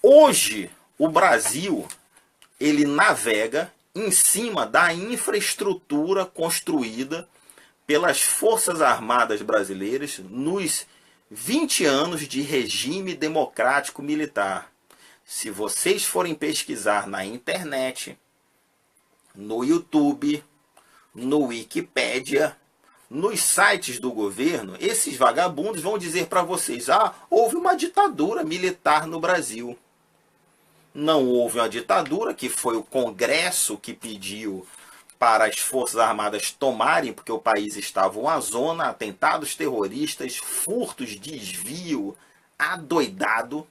Hoje, o Brasil, ele navega em cima da infraestrutura construída pelas Forças Armadas Brasileiras nos 20 anos de regime democrático militar. Se vocês forem pesquisar na internet, no YouTube, no Wikipédia, nos sites do governo, esses vagabundos vão dizer para vocês: ah, houve uma ditadura militar no Brasil. Não houve uma ditadura, que foi o Congresso que pediu para as Forças Armadas tomarem, porque o país estava uma zona, atentados terroristas, furtos, desvio, adoidado.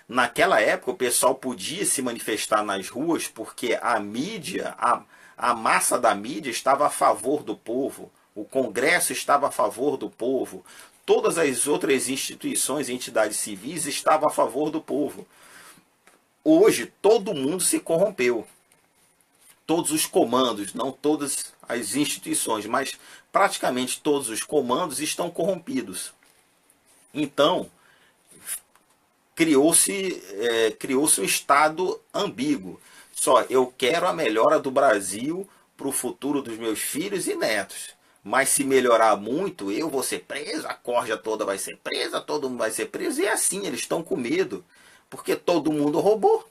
Naquela época o pessoal podia se manifestar nas ruas porque a mídia, a massa da mídia estava a favor do povo, o Congresso estava a favor do povo, todas as outras instituições e entidades civis estavam a favor do povo. Hoje todo mundo se corrompeu. Todos os comandos, não todas as instituições, mas praticamente todos os comandos estão corrompidos. Então, criou-se um estado ambíguo. Só, eu quero a melhora do Brasil para o futuro dos meus filhos e netos. Mas se melhorar muito, eu vou ser preso, a corja toda vai ser presa, todo mundo vai ser preso. E é assim, eles estão com medo, porque todo mundo roubou,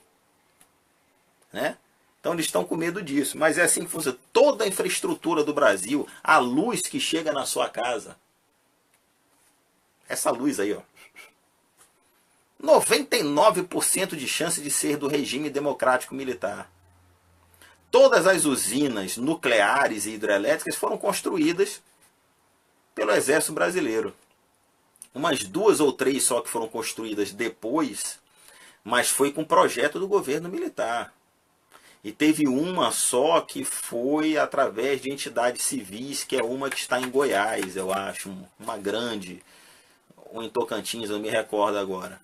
né? Então eles estão com medo disso. Mas é assim que funciona. Toda a infraestrutura do Brasil, a luz que chega na sua casa, essa luz aí, ó, 99% de chance de ser do regime democrático militar. Todas as usinas nucleares e hidrelétricas foram construídas pelo Exército Brasileiro. Umas 2 ou 3 só que foram construídas depois, mas foi com projeto do governo militar. E teve uma só que foi através de entidades civis, que é uma que está em Goiás, eu acho, uma grande, ou em Tocantins, eu não me recordo agora.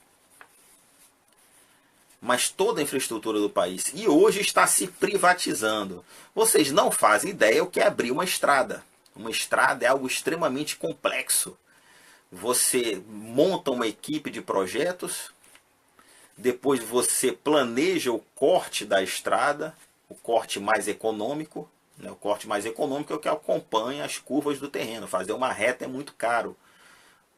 Mas toda a infraestrutura do país. E hoje está se privatizando. Vocês não fazem ideia o que é abrir uma estrada. Uma estrada é algo extremamente complexo. Você monta uma equipe de projetos, depois você planeja o corte da estrada, o corte mais econômico. Né? O corte mais econômico é o que acompanha as curvas do terreno. Fazer uma reta é muito caro,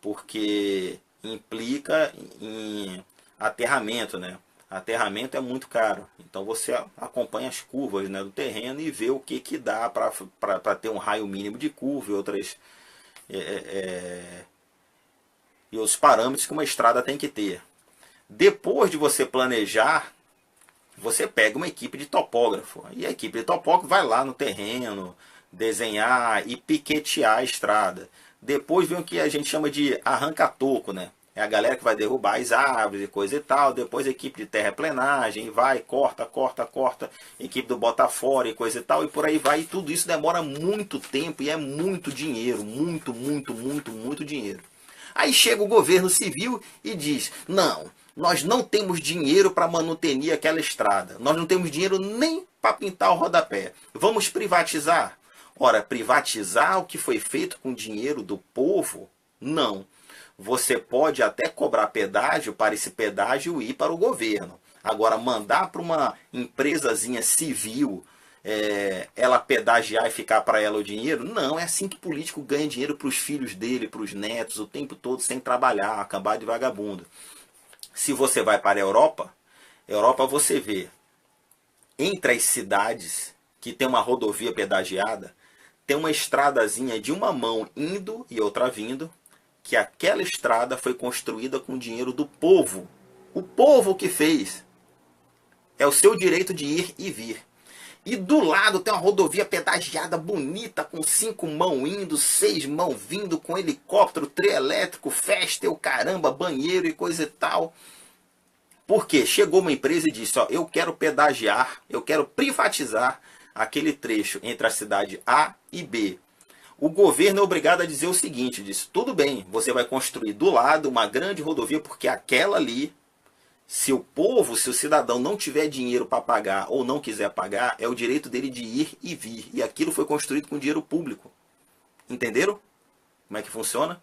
porque implica em aterramento, né? Aterramento é muito caro, então você acompanha as curvas, né, do terreno e vê o que dá para ter um raio mínimo de curva e outros parâmetros que uma estrada tem que ter. Depois de você planejar, você pega uma equipe de topógrafo, e a equipe de topógrafo vai lá no terreno, desenhar e piquetear a estrada. Depois vem o que a gente chama de arranca-toco, né? É a galera que vai derrubar as árvores e coisa e tal. Depois a equipe de terraplenagem vai, corta. Equipe do bota-fora e coisa e tal. E por aí vai. E tudo isso demora muito tempo e é muito dinheiro. Muito dinheiro. Aí chega o governo civil e diz: não, nós não temos dinheiro para manutenir aquela estrada. Nós não temos dinheiro nem para pintar o rodapé. Vamos privatizar? Ora, privatizar o que foi feito com dinheiro do povo? Não. Você pode até cobrar pedágio para esse pedágio ir para o governo. Agora, mandar para uma empresazinha civil, ela pedagiar e ficar para ela o dinheiro, não, é assim que político ganha dinheiro para os filhos dele, para os netos, o tempo todo sem trabalhar, acabar de vagabundo. Se você vai para a Europa você vê, entre as cidades que tem uma rodovia pedagiada, tem uma estradazinha de uma mão indo e outra vindo, que aquela estrada foi construída com dinheiro do povo. O povo que fez. É o seu direito de ir e vir. E do lado tem uma rodovia pedagiada bonita, com 5 mãos indo, 6 mãos vindo, com helicóptero, trem elétrico, festa, o caramba, banheiro e coisa e tal. Por quê? Chegou uma empresa e disse: ó, eu quero pedagiar, eu quero privatizar aquele trecho entre a cidade A e B. O governo é obrigado a dizer o seguinte: diz, tudo bem, você vai construir do lado uma grande rodovia, porque aquela ali, se o povo, se o cidadão não tiver dinheiro para pagar ou não quiser pagar, é o direito dele de ir e vir. E aquilo foi construído com dinheiro público. Entenderam como é que funciona?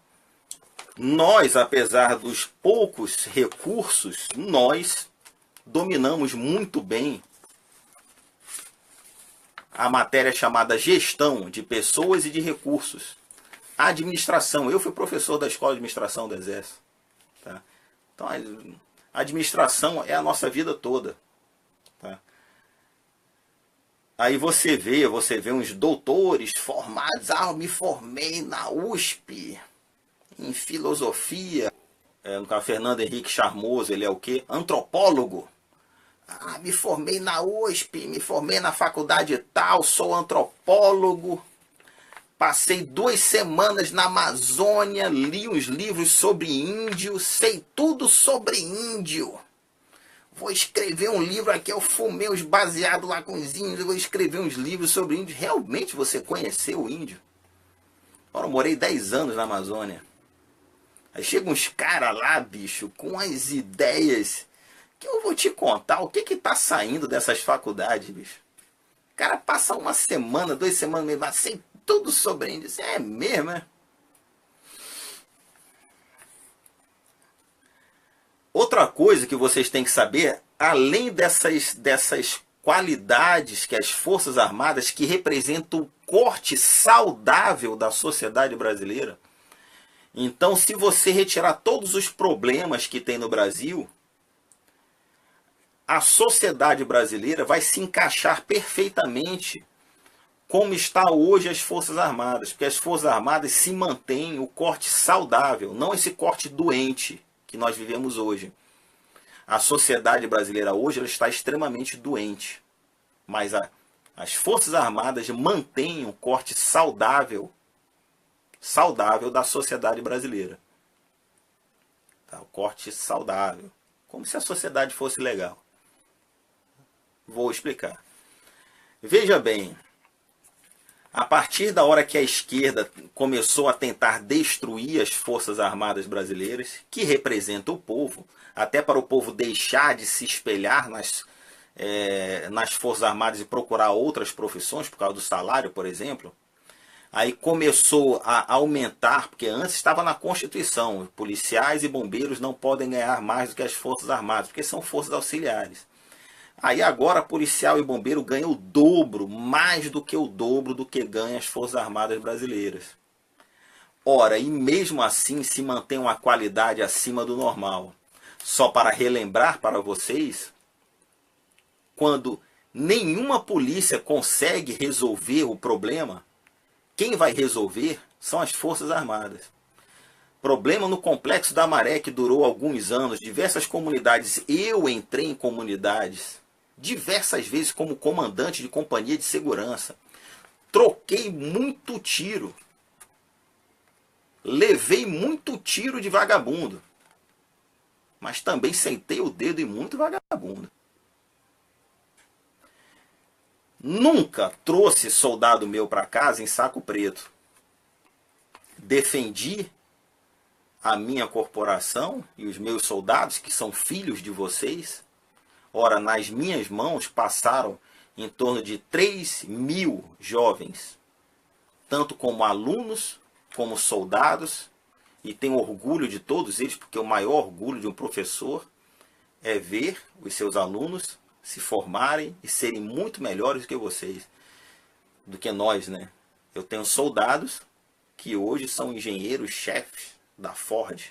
Nós, apesar dos poucos recursos, nós dominamos muito bem a matéria chamada gestão de pessoas e de recursos. A administração. Eu fui professor da Escola de Administração do Exército. Tá? Então, a administração é a nossa vida toda. Tá? Aí você vê uns doutores formados. Ah, eu me formei na USP, em filosofia. No caso, Fernando Henrique Charmoso, ele é o quê? Antropólogo. Ah, me formei na USP, me formei na faculdade tal, sou antropólogo. Passei 2 semanas na Amazônia, li uns livros sobre índio, sei tudo sobre índio. Vou escrever um livro aqui, eu fumei uns baseados lá com os índios, vou escrever uns livros sobre índio. Realmente você conheceu o índio? Eu morei 10 anos na Amazônia. Aí chegam uns caras lá, bicho, com as ideias que eu vou te contar o que tá saindo dessas faculdades, bicho. O cara passa 1 semana, 2 semanas, mesmo, sei tudo sobre índio. É mesmo, é? Outra coisa que vocês têm que saber, além dessas qualidades que as Forças Armadas, que representam o corte saudável da sociedade brasileira. Então, se você retirar todos os problemas que tem no Brasil, a sociedade brasileira vai se encaixar perfeitamente como está hoje as Forças Armadas. Porque as Forças Armadas se mantêm o corte saudável, não esse corte doente que nós vivemos hoje. A sociedade brasileira hoje ela está extremamente doente. Mas as Forças Armadas mantêm um corte saudável da sociedade brasileira. Tá? O corte saudável. Como se a sociedade fosse legal. Vou explicar. Veja bem, a partir da hora que a esquerda começou a tentar destruir as Forças Armadas brasileiras, que representam o povo, até para o povo deixar de se espelhar nas Forças Armadas e procurar outras profissões, por causa do salário, por exemplo, aí começou a aumentar, porque antes estava na Constituição, policiais e bombeiros não podem ganhar mais do que as Forças Armadas, porque são forças auxiliares. Aí agora policial e bombeiro ganham o dobro, mais do que o dobro do que ganham as Forças Armadas brasileiras. Ora, e mesmo assim se mantém uma qualidade acima do normal. Só para relembrar para vocês, quando nenhuma polícia consegue resolver o problema, quem vai resolver são as Forças Armadas. Problema no Complexo da Maré, que durou alguns anos, diversas comunidades. Eu entrei em comunidades diversas vezes como comandante de companhia de segurança. Troquei muito tiro. Levei muito tiro de vagabundo. Mas também sentei o dedo em muito vagabundo. Nunca trouxe soldado meu para casa em saco preto. Defendi a minha corporação e os meus soldados, que são filhos de vocês. Ora, nas minhas mãos passaram em torno de 3.000 jovens, tanto como alunos, como soldados, e tenho orgulho de todos eles, porque o maior orgulho de um professor é ver os seus alunos se formarem e serem muito melhores do que vocês, do que nós, né? Eu tenho soldados que hoje são engenheiros-chefes da Ford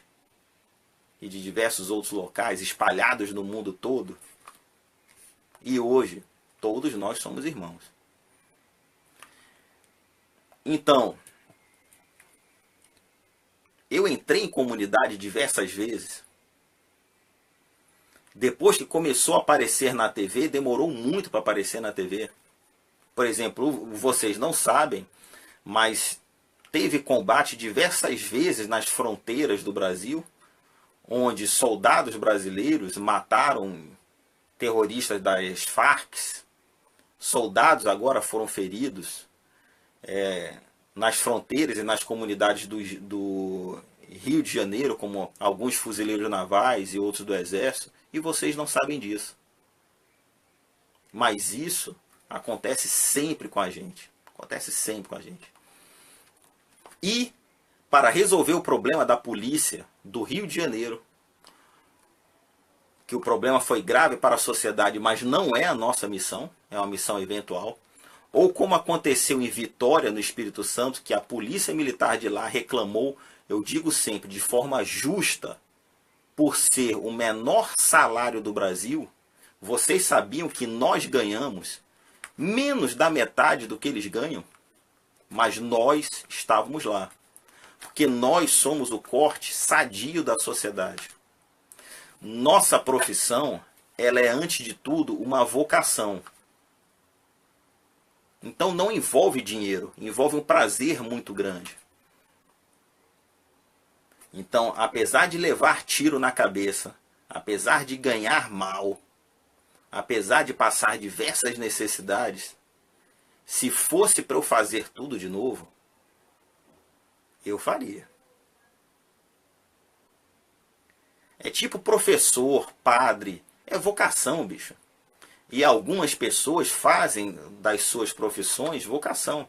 e de diversos outros locais espalhados no mundo todo. E hoje, todos nós somos irmãos. Então, eu entrei em comunidade diversas vezes. Depois que começou a aparecer na TV, demorou muito para aparecer na TV. Por exemplo, vocês não sabem, mas teve combate diversas vezes nas fronteiras do Brasil, onde soldados brasileiros mataram terroristas das Farc. Soldados agora foram feridos nas fronteiras e nas comunidades do Rio de Janeiro, como alguns fuzileiros navais e outros do Exército, e vocês não sabem disso. Mas isso acontece sempre com a gente. Acontece sempre com a gente. E, para resolver o problema da polícia do Rio de Janeiro, que o problema foi grave para a sociedade, mas não é a nossa missão, é uma missão eventual. Ou como aconteceu em Vitória, no Espírito Santo, que a polícia militar de lá reclamou, eu digo sempre, de forma justa, por ser o menor salário do Brasil. Vocês sabiam que nós ganhamos menos da metade do que eles ganham? Mas nós estávamos lá. Porque nós somos o corte sadio da sociedade. Nossa profissão, ela é antes de tudo uma vocação. Então não envolve dinheiro, envolve um prazer muito grande. Então, apesar de levar tiro na cabeça, apesar de ganhar mal, apesar de passar diversas necessidades, se fosse para eu fazer tudo de novo, eu faria. É tipo professor, padre, é vocação, bicho. E algumas pessoas fazem das suas profissões vocação.